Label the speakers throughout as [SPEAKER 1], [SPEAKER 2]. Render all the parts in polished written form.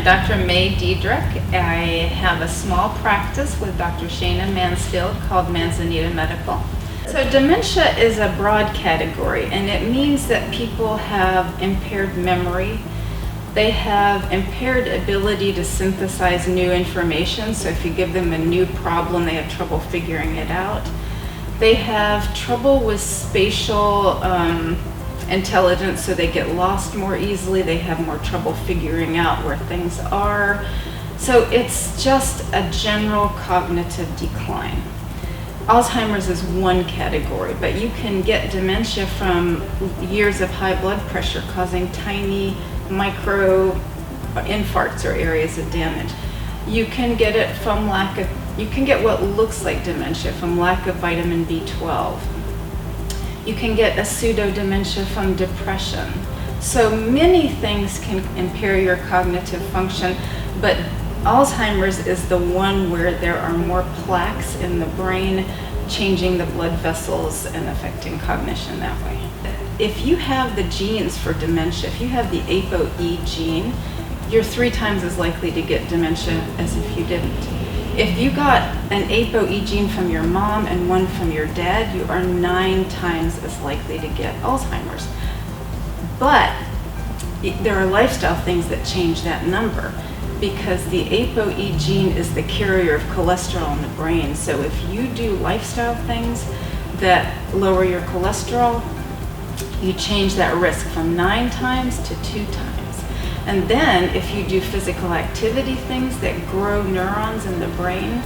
[SPEAKER 1] Dr. Mayy Deadrick. I have a small practice with Dr. Shana Mansfield called Manzanita Medical. So dementia is a broad category, and it means that people have impaired memory. They have impaired ability to synthesize new information, so if you give them a new problem, they have trouble figuring it out. They have trouble with spatial intelligence, so they get lost more easily. They have more trouble figuring out where things are. So it's just a general cognitive decline. Alzheimer's is one category, but you can get dementia from years of high blood pressure causing tiny micro infarcts or areas of damage. You can get it from you can get what looks like dementia from lack of vitamin B12. You can get a pseudo-dementia from depression. So many things can impair your cognitive function, but Alzheimer's is the one where there are more plaques in the brain, changing the blood vessels and affecting cognition that way. If you have the genes for dementia, if you have the ApoE gene, you're 3 times as likely to get dementia as if you didn't. If you got an ApoE gene from your mom and one from your dad, you are 9 times as likely to get Alzheimer's. But there are lifestyle things that change that number, because the ApoE gene is the carrier of cholesterol in the brain. So if you do lifestyle things that lower your cholesterol, you change that risk from 9 times to 2 times. And then if you do physical activity things that grow neurons in the brain,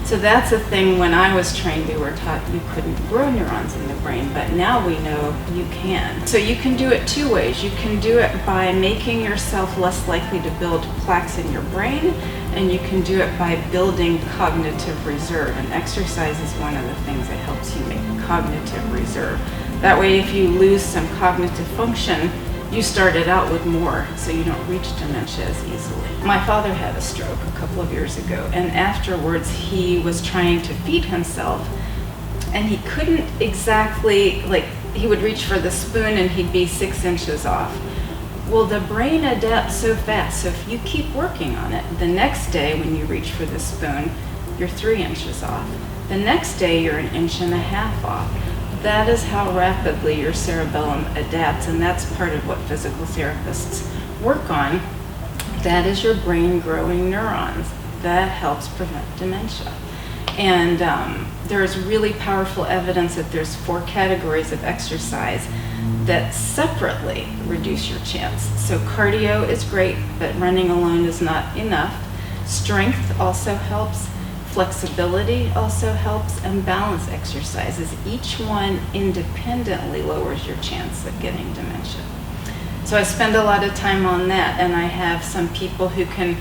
[SPEAKER 1] so that's a thing when I was trained we were taught you couldn't grow neurons in the brain, but now we know you can. So you can do it 2 ways. You can do it by making yourself less likely to build plaques in your brain, and you can do it by building cognitive reserve, and exercise is one of the things that helps you make cognitive reserve. That way if you lose some cognitive function, you started out with more, so you don't reach dementia as easily. My father had a stroke a couple of years ago, and afterwards he was trying to feed himself, and he couldn't exactly, he would reach for the spoon and he'd be 6 inches off. Well, the brain adapts so fast, so if you keep working on it, the next day when you reach for the spoon, you're 3 inches off. The next day you're 1.5 inches off. That is how rapidly your cerebellum adapts, and that's part of what physical therapists work on. That is your brain growing neurons. That helps prevent dementia. And there's really powerful evidence that there's 4 categories of exercise that separately reduce your chance. So cardio is great, but running alone is not enough. Strength also helps. Flexibility also helps, and balance exercises. Each one independently lowers your chance of getting dementia. So I spend a lot of time on that, and I have some people who can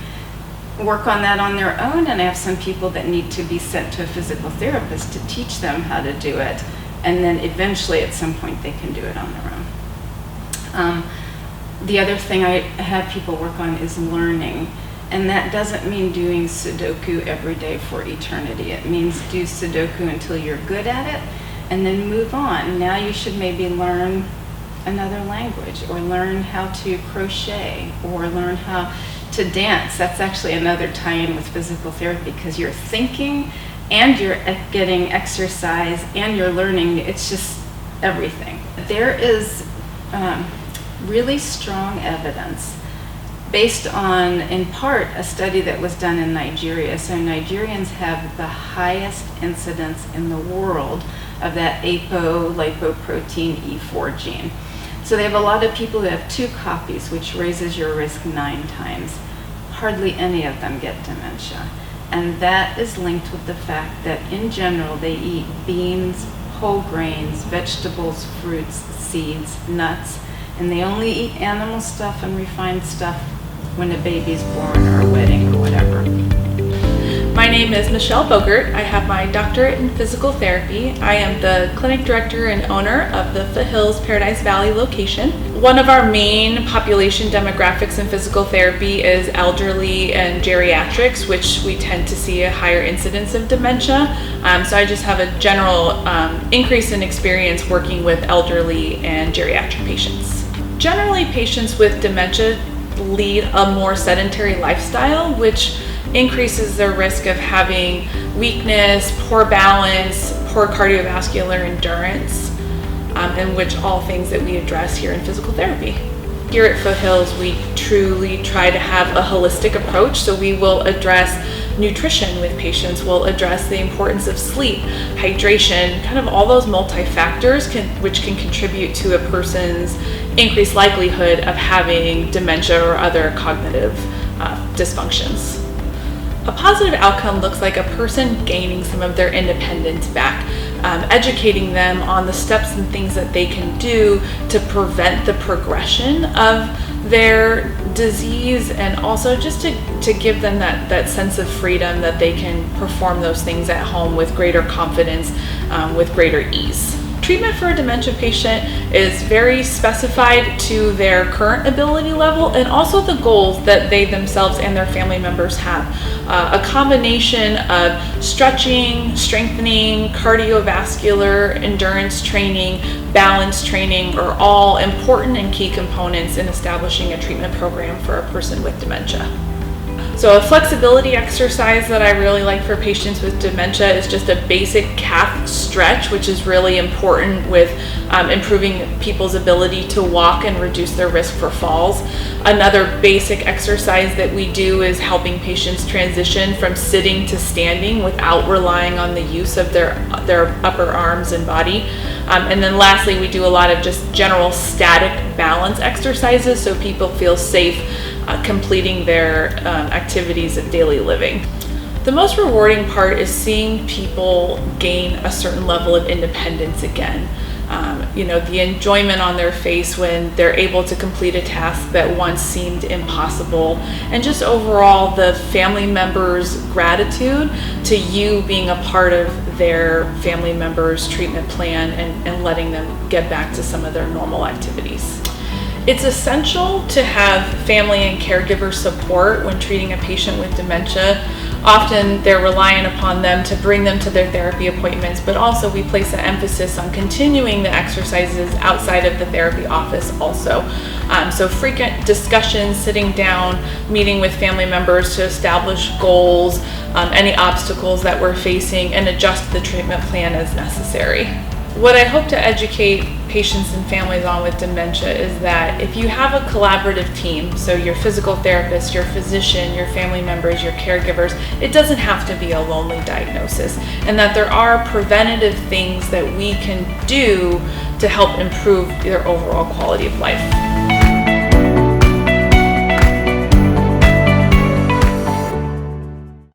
[SPEAKER 1] work on that on their own, and I have some people that need to be sent to a physical therapist to teach them how to do it, and then eventually at some point they can do it on their own. The other thing I have people work on is learning. And that doesn't mean doing Sudoku every day for eternity. It means do Sudoku until you're good at it, and then move on. Now you should maybe learn another language, or learn how to crochet, or learn how to dance. That's actually another tie-in with physical therapy, because you're thinking and you're getting exercise and you're learning. It's just everything. There is really strong evidence based on, in part, a study that was done in Nigeria. So Nigerians have the highest incidence in the world of that apolipoprotein E4 gene. So they have a lot of people who have 2 copies, which raises your risk 9 times. Hardly any of them get dementia. And that is linked with the fact that in general they eat beans, whole grains, vegetables, fruits, seeds, nuts, and they only eat animal stuff and refined stuff when a baby's born or a wedding or whatever.
[SPEAKER 2] My name is Michelle Bogert. I have my doctorate in physical therapy. I am the clinic director and owner of the Foothills Paradise Valley location. One of our main population demographics in physical therapy is elderly and geriatrics, which we tend to see a higher incidence of dementia. So I just have a general increase in experience working with elderly and geriatric patients. Generally, patients with dementia lead a more sedentary lifestyle, which increases their risk of having weakness, poor balance, poor cardiovascular endurance, and which all things that we address here in physical therapy. Here at Foothills, we truly try to have a holistic approach, so we will address nutrition with patients, we'll address the importance of sleep, hydration, kind of all those multi-factors which can contribute to a person's increased likelihood of having dementia or other cognitive dysfunctions. A positive outcome looks like a person gaining some of their independence back, educating them on the steps and things that they can do to prevent the progression of their disease, and also just to give them that sense of freedom that they can perform those things at home with greater confidence, with greater ease. Treatment for a dementia patient is very specified to their current ability level and also the goals that they themselves and their family members have. A combination of stretching, strengthening, cardiovascular, endurance training, balance training are all important and key components in establishing a treatment program for a person with dementia. So a flexibility exercise that I really like for patients with dementia is just a basic calf stretch, which is really important with improving people's ability to walk and reduce their risk for falls. Another basic exercise that we do is helping patients transition from sitting to standing without relying on the use of their upper arms and body. And then lastly, we do a lot of just general static balance exercises so people feel safe completing their activities of daily living. The most rewarding part is seeing people gain a certain level of independence again. The enjoyment on their face when they're able to complete a task that once seemed impossible, and just overall the family members' gratitude to you being a part of their family members' treatment plan and letting them get back to some of their normal activities. It's essential to have family and caregiver support when treating a patient with dementia. Often they're reliant upon them to bring them to their therapy appointments, but also we place an emphasis on continuing the exercises outside of the therapy office also. So frequent discussions, sitting down, meeting with family members to establish goals, any obstacles that we're facing, and adjust the treatment plan as necessary. What I hope to educate patients and families on with dementia is that if you have a collaborative team, so your physical therapist, your physician, your family members, your caregivers, it doesn't have to be a lonely diagnosis, and that there are preventative things that we can do to help improve their overall quality of life.